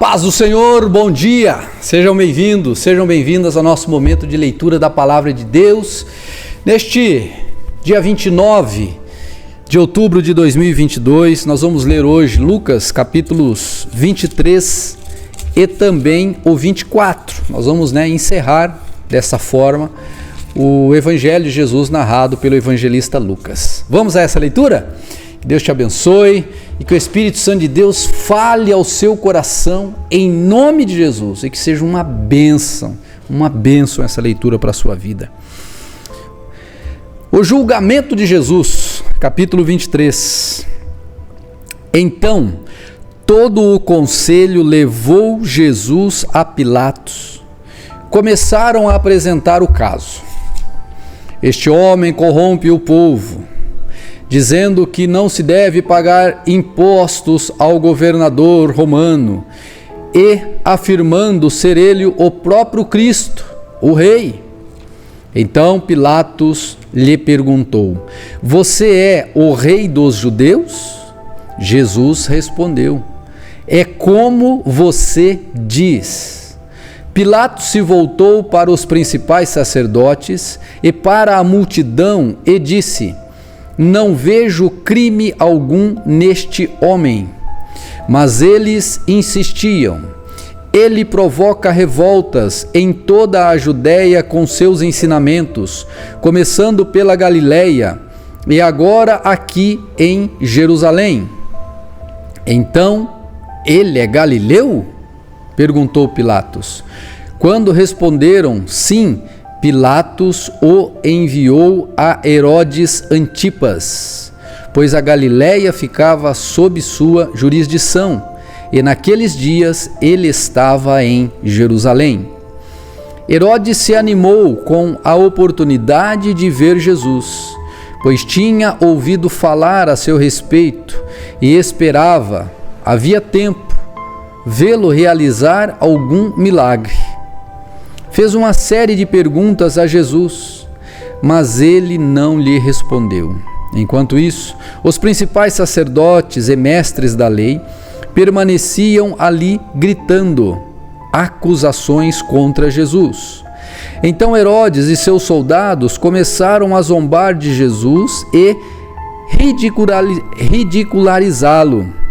Paz do Senhor, bom dia, sejam bem-vindos, sejam bem-vindas ao nosso momento de leitura da Palavra de Deus, neste dia 29 de outubro de 2022, nós vamos ler hoje Lucas capítulos 23 e também o 24, nós vamos encerrar dessa forma o Evangelho de Jesus narrado pelo evangelista Lucas. Vamos a essa leitura? Que Deus te abençoe e que o Espírito Santo de Deus fale ao seu coração em nome de Jesus e que seja uma bênção essa leitura para a sua vida. O julgamento de Jesus, capítulo 23. Então, todo o conselho levou Jesus a Pilatos. Começaram a apresentar o caso. Este homem corrompe o povo, dizendo que não se deve pagar impostos ao governador romano e afirmando ser ele o próprio Cristo, o rei. Então Pilatos lhe perguntou: você é o rei dos judeus? Jesus respondeu: é como você diz. Pilatos se voltou para os principais sacerdotes e para a multidão e disse: não vejo crime algum neste homem. Mas eles insistiam: ele provoca revoltas em toda a Judéia com seus ensinamentos, começando pela Galileia e agora aqui em Jerusalém. Então, ele é galileu? Perguntou Pilatos. Quando responderam sim, Pilatos o enviou a Herodes Antipas, pois a Galileia ficava sob sua jurisdição, e naqueles dias ele estava em Jerusalém. Herodes se animou com a oportunidade de ver Jesus, pois tinha ouvido falar a seu respeito e esperava, havia tempo, vê-lo realizar algum milagre. Fez uma série de perguntas a Jesus, mas ele não lhe respondeu. Enquanto isso, os principais sacerdotes e mestres da lei permaneciam ali gritando acusações contra Jesus. Então Herodes e seus soldados começaram a zombar de Jesus e ridicularizá-lo.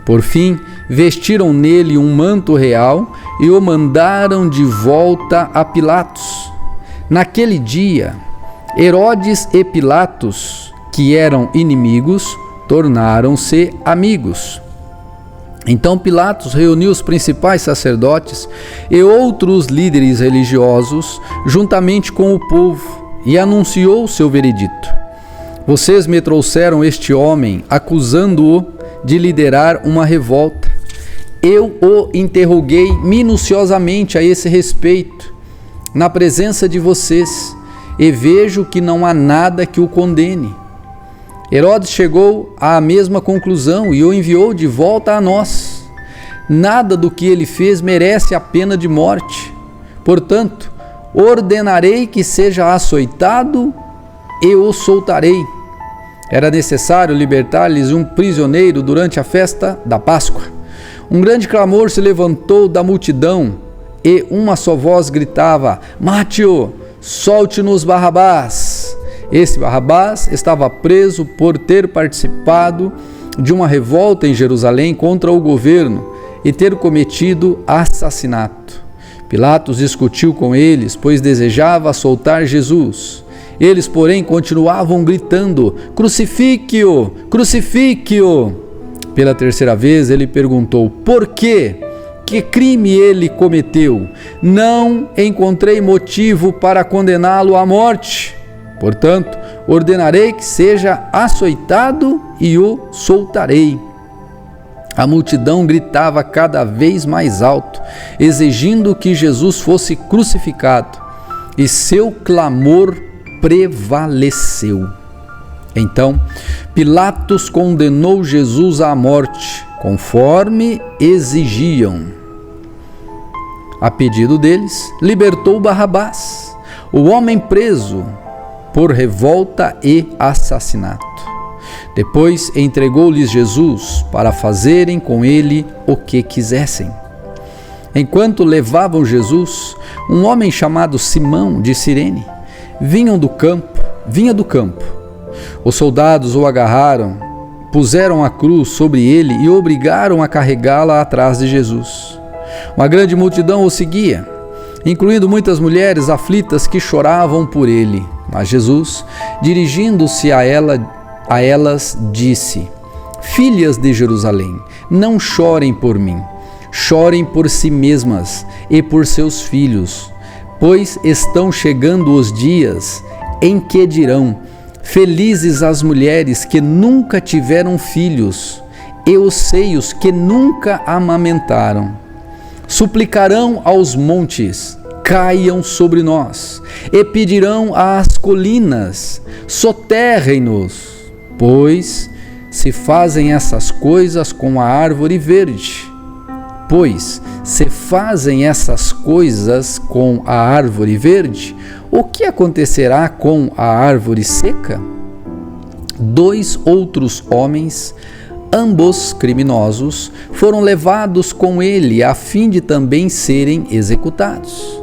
Por fim, vestiram nele um manto real e o mandaram de volta a Pilatos. Naquele dia, Herodes e Pilatos, que eram inimigos, tornaram-se amigos. Então Pilatos reuniu os principais sacerdotes e outros líderes religiosos, juntamente com o povo, e anunciou seu veredito: vocês me trouxeram este homem, acusando-o de liderar uma revolta. Eu o interroguei minuciosamente a esse respeito, na presença de vocês, e vejo que não há nada que o condene. Herodes chegou à mesma conclusão e o enviou de volta a nós. Nada do que ele fez merece a pena de morte. Portanto, ordenarei que seja açoitado e o soltarei. Era necessário libertar-lhes um prisioneiro durante a festa da Páscoa. Um grande clamor se levantou da multidão e uma só voz gritava: mate-o, solte-nos Barrabás. Esse Barrabás estava preso por ter participado de uma revolta em Jerusalém contra o governo e ter cometido assassinato. Pilatos discutiu com eles, pois desejava soltar Jesus. Eles, porém, continuavam gritando: crucifique-o, crucifique-o. Pela terceira vez ele perguntou: por quê? Que crime ele cometeu? Não encontrei motivo para condená-lo à morte. Portanto, ordenarei que seja açoitado e o soltarei. A multidão gritava cada vez mais alto, exigindo que Jesus fosse crucificado, e seu clamor prevaleceu. Então, Pilatos condenou Jesus à morte, conforme exigiam. A pedido deles, libertou Barrabás, o homem preso por revolta e assassinato. Depois entregou-lhes Jesus para fazerem com ele o que quisessem. Enquanto levavam Jesus, um homem chamado Simão de Cirene vinha do campo. Os soldados o agarraram, puseram a cruz sobre ele e o obrigaram a carregá-la atrás de Jesus. Uma grande multidão o seguia, incluindo muitas mulheres aflitas que choravam por ele. Mas Jesus, dirigindo-se a elas, disse: Filhas de Jerusalém, não chorem por mim, chorem por si mesmas e por seus filhos, pois estão chegando os dias em que dirão: Felizes as mulheres que nunca tiveram filhos e os seios que nunca amamentaram. Suplicarão aos montes: caiam sobre nós, e pedirão às colinas: soterrem-nos, pois se fazem essas coisas com a árvore verde. O que acontecerá com a árvore seca? 2 outros homens, ambos criminosos, foram levados com ele a fim de também serem executados.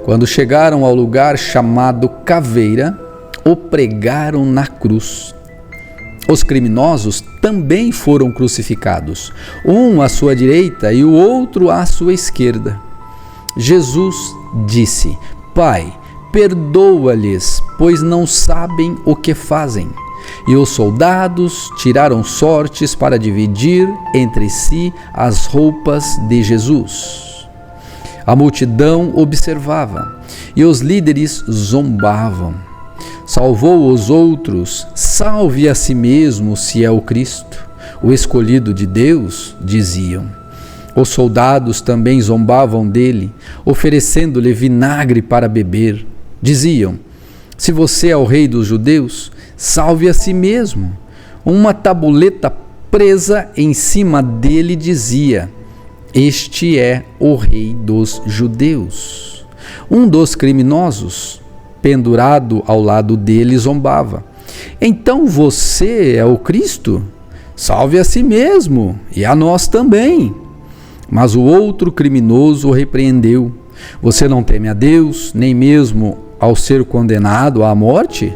Quando chegaram ao lugar chamado Caveira, o pregaram na cruz. Os criminosos também foram crucificados, um à sua direita e o outro à sua esquerda. Jesus disse: Pai, perdoa-lhes, pois não sabem o que fazem. E os soldados tiraram sortes para dividir entre si as roupas de Jesus. A multidão observava e os líderes zombavam. Salvou os outros, salve a si mesmo se é o Cristo, o escolhido de Deus, diziam. Os soldados também zombavam dele, oferecendo-lhe vinagre para beber. Diziam: se você é o rei dos judeus, salve a si mesmo. Uma tabuleta presa em cima dele dizia: este é o rei dos judeus. Um dos criminosos, pendurado ao lado dele, zombava: então você é o Cristo? Salve a si mesmo e a nós também. Mas o outro criminoso o repreendeu: você não teme a Deus, nem mesmo ao ser condenado à morte?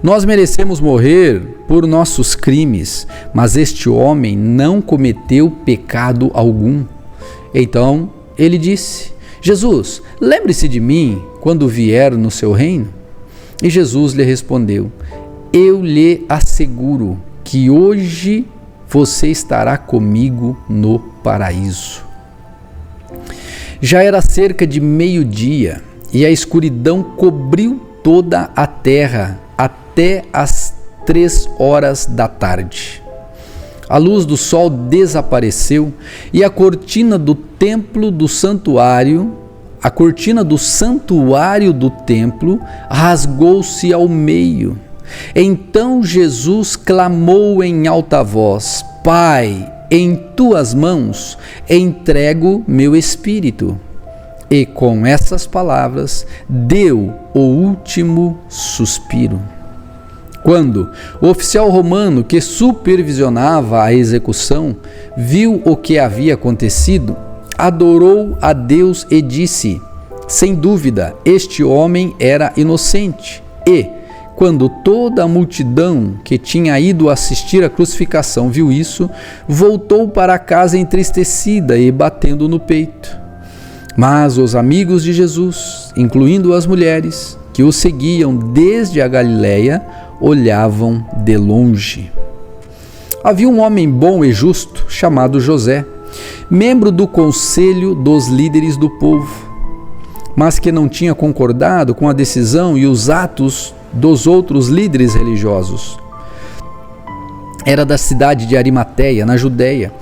Nós merecemos morrer por nossos crimes, mas este homem não cometeu pecado algum. Então ele disse: Jesus, lembre-se de mim quando vier no seu reino. E Jesus lhe respondeu: eu lhe asseguro que hoje você estará comigo no paraíso. Já era cerca de meio-dia e a escuridão cobriu toda a terra até as 3 da tarde. A luz do sol desapareceu e a cortina do santuário do templo rasgou-se ao meio. Então Jesus clamou em alta voz: Pai, em tuas mãos entrego meu espírito. E com essas palavras deu o último suspiro. Quando o oficial romano que supervisionava a execução viu o que havia acontecido, adorou a Deus e disse: sem dúvida, este homem era inocente. E, quando toda a multidão que tinha ido assistir à crucificação viu isso, voltou para casa entristecida e batendo no peito. Mas os amigos de Jesus, incluindo as mulheres que o seguiam desde a Galileia, olhavam de longe. Havia um homem bom e justo chamado José, membro do conselho dos líderes do povo, mas que não tinha concordado com a decisão e os atos dos outros líderes religiosos. Era da cidade de Arimateia, na Judeia,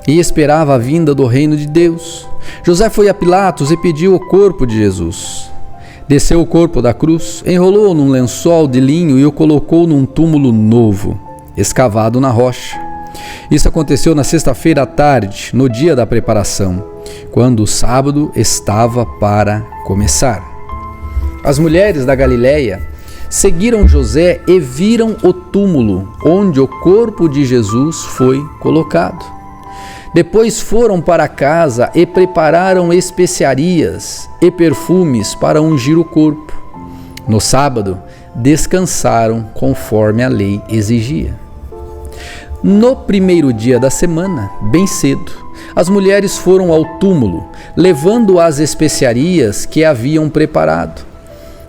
e esperava a vinda do reino de Deus. José foi a Pilatos e pediu o corpo de Jesus. Desceu o corpo da cruz, enrolou-o num lençol de linho e o colocou num túmulo novo, escavado na rocha. Isso aconteceu na sexta-feira à tarde, no dia da preparação, quando o sábado estava para começar. As mulheres da Galileia seguiram José e viram o túmulo onde o corpo de Jesus foi colocado. Depois foram para casa e prepararam especiarias e perfumes para ungir o corpo. No sábado, descansaram conforme a lei exigia. No primeiro dia da semana, bem cedo, as mulheres foram ao túmulo, levando as especiarias que haviam preparado,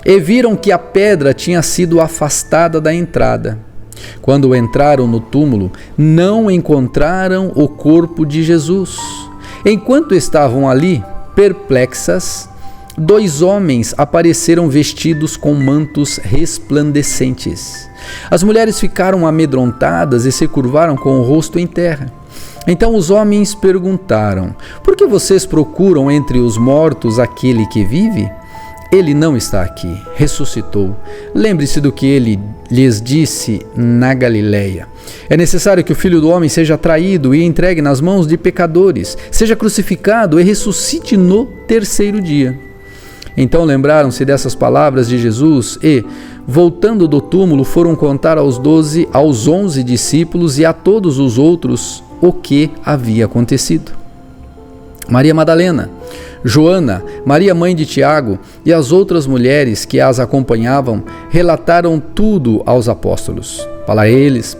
e viram que a pedra tinha sido afastada da entrada. Quando entraram no túmulo, não encontraram o corpo de Jesus. Enquanto estavam ali, perplexas, 2 homens apareceram vestidos com mantos resplandecentes. As mulheres ficaram amedrontadas e se curvaram com o rosto em terra. Então os homens perguntaram: por que vocês procuram entre os mortos aquele que vive? Ele não está aqui, ressuscitou. Lembre-se do que ele lhes disse na Galileia. É necessário que o Filho do Homem seja traído e entregue nas mãos de pecadores, seja crucificado e ressuscite no 3º dia. Então lembraram-se dessas palavras de Jesus e, voltando do túmulo, foram contar aos 11 discípulos e a todos os outros o que havia acontecido. Maria Madalena, Joana, Maria mãe de Tiago e as outras mulheres que as acompanhavam relataram tudo aos apóstolos. Para eles,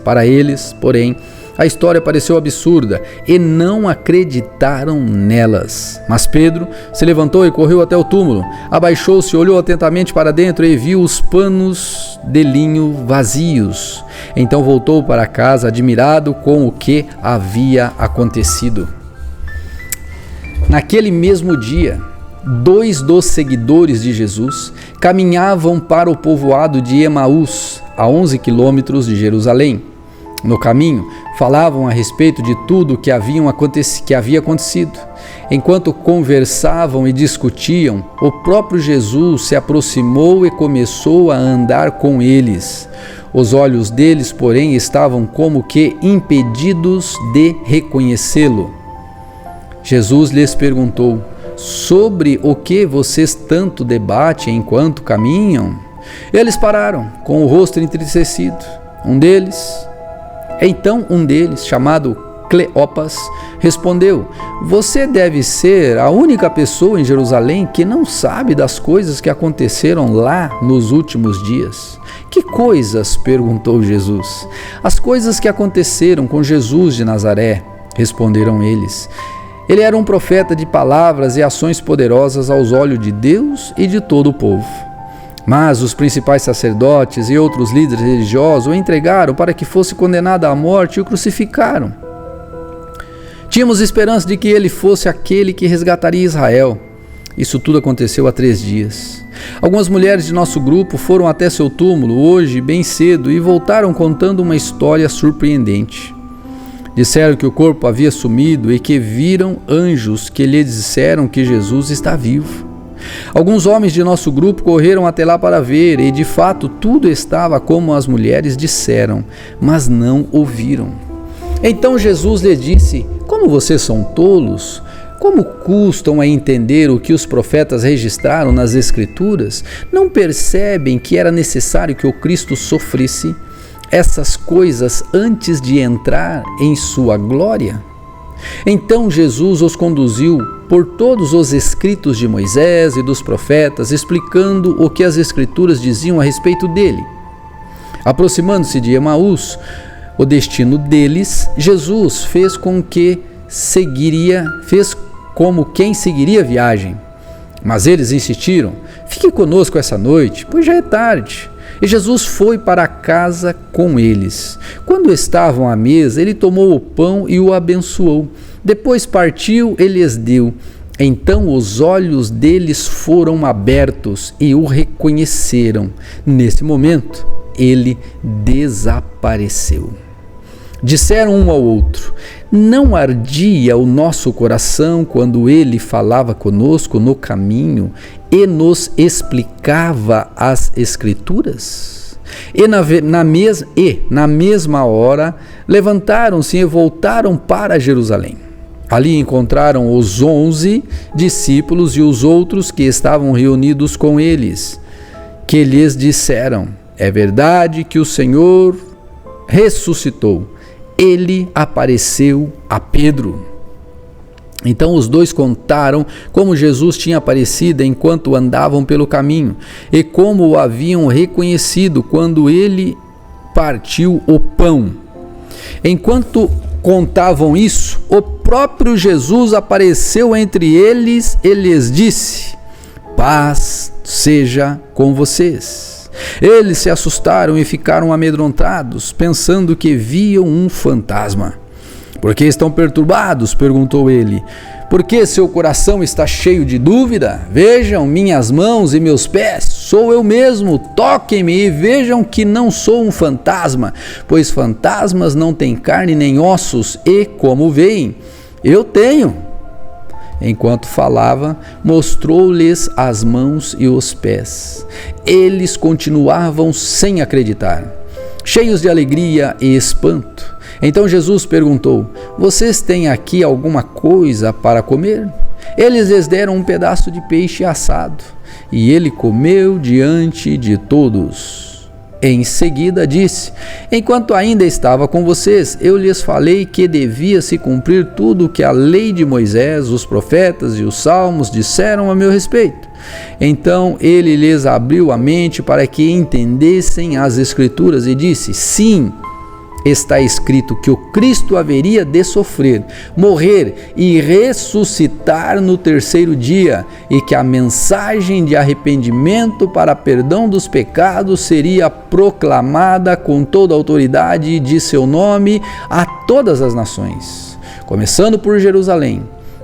porém, a história pareceu absurda e não acreditaram nelas. Mas Pedro se levantou e correu até o túmulo. Abaixou-se, olhou atentamente para dentro e viu os panos de linho vazios. Então voltou para casa, admirado com o que havia acontecido. Naquele mesmo dia, 2 dos seguidores de Jesus caminhavam para o povoado de Emaús, a 11 quilômetros de Jerusalém. No caminho, falavam a respeito de tudo que havia acontecido. Enquanto conversavam e discutiam, o próprio Jesus se aproximou e começou a andar com eles. Os olhos deles, porém, estavam como que impedidos de reconhecê-lo. Jesus lhes perguntou: sobre o que vocês tanto debatem enquanto caminham? Eles pararam, com o rosto entristecido. Então um deles, chamado Cleopas, respondeu: você deve ser a única pessoa em Jerusalém que não sabe das coisas que aconteceram lá nos últimos dias. Que coisas? Perguntou Jesus. As coisas que aconteceram com Jesus de Nazaré, responderam eles. Ele era um profeta de palavras e ações poderosas aos olhos de Deus e de todo o povo. Mas os principais sacerdotes e outros líderes religiosos o entregaram para que fosse condenado à morte e o crucificaram. Tínhamos esperança de que ele fosse aquele que resgataria Israel. Isso tudo aconteceu há 3 dias. Algumas mulheres de nosso grupo foram até seu túmulo hoje, bem cedo, e voltaram contando uma história surpreendente. Disseram que o corpo havia sumido e que viram anjos que lhe disseram que Jesus está vivo. Alguns homens de nosso grupo correram até lá para ver, e de fato tudo estava como as mulheres disseram, mas não ouviram. Então Jesus lhe disse: como vocês são tolos? Como custam a entender o que os profetas registraram nas Escrituras? Não percebem que era necessário que o Cristo sofresse essas coisas antes de entrar em sua glória? Então Jesus os conduziu por todos os escritos de Moisés e dos profetas, explicando o que as Escrituras diziam a respeito dele. Aproximando-se de Emaús, o destino deles, Jesus fez como quem seguiria a viagem. Mas eles insistiram: fique conosco essa noite, pois já é tarde. E Jesus foi para casa com eles. Quando estavam à mesa, ele tomou o pão e o abençoou. Depois partiu e lhes deu. Então os olhos deles foram abertos e o reconheceram. Nesse momento, ele desapareceu. Disseram um ao outro: não ardia o nosso coração quando ele falava conosco no caminho e nos explicava as Escrituras? E na mesma hora levantaram-se e voltaram para Jerusalém. Ali encontraram os 11 discípulos e os outros que estavam reunidos com eles, que lhes disseram: é verdade que o Senhor ressuscitou. Ele apareceu a Pedro. Então os dois contaram como Jesus tinha aparecido enquanto andavam pelo caminho e como o haviam reconhecido quando ele partiu o pão. Enquanto contavam isso, o próprio Jesus apareceu entre eles e lhes disse: paz seja com vocês. Eles se assustaram e ficaram amedrontados, pensando que viam um fantasma. Por que estão perturbados? Perguntou ele. Por que seu coração está cheio de dúvida? Vejam minhas mãos e meus pés, sou eu mesmo, toquem-me e vejam que não sou um fantasma, pois fantasmas não têm carne nem ossos e, como veem, eu tenho. Enquanto falava, mostrou-lhes as mãos e os pés. Eles continuavam sem acreditar, cheios de alegria e espanto. Então Jesus perguntou: vocês têm aqui alguma coisa para comer? Eles lhes deram um pedaço de peixe assado, e ele comeu diante de todos. Em seguida disse: enquanto ainda estava com vocês, eu lhes falei que devia se cumprir tudo o que a lei de Moisés, os profetas e os salmos disseram a meu respeito. Então ele lhes abriu a mente para que entendessem as Escrituras e disse: sim, está escrito que o Cristo haveria de sofrer, morrer e ressuscitar no terceiro dia, e que a mensagem de arrependimento para perdão dos pecados seria proclamada com toda a autoridade de seu nome a todas as nações, começando por Jerusalém.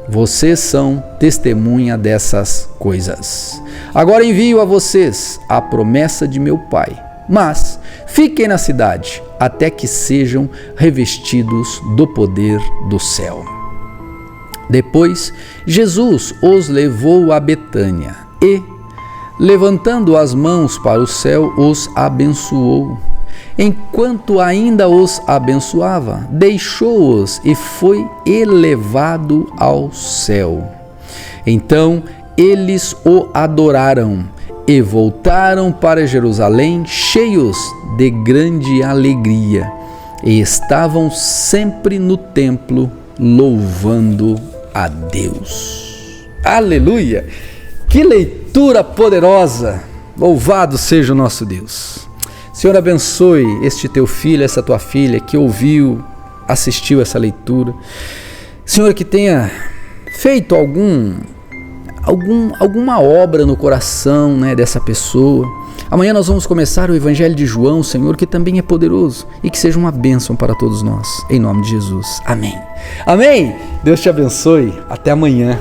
Vocês são testemunha dessas coisas. Agora envio a vocês a promessa de meu Pai, mas fiquem na cidade até que sejam revestidos do poder do céu. Depois, Jesus os levou a Betânia e, levantando as mãos para o céu, os abençoou. Enquanto ainda os abençoava, deixou-os e foi elevado ao céu. Então eles o adoraram e voltaram para Jerusalém cheios de grande alegria, e estavam sempre no templo louvando a Deus. Aleluia! Que leitura poderosa! Louvado seja o nosso Deus. Senhor, abençoe este teu filho, essa tua filha que ouviu, assistiu essa leitura. Senhor, que tenha feito alguma obra no coração, dessa pessoa. Amanhã nós vamos começar o Evangelho de João, Senhor, que também é poderoso e que seja uma bênção para todos nós. Em nome de Jesus. Amém. Amém. Deus te abençoe. Até amanhã.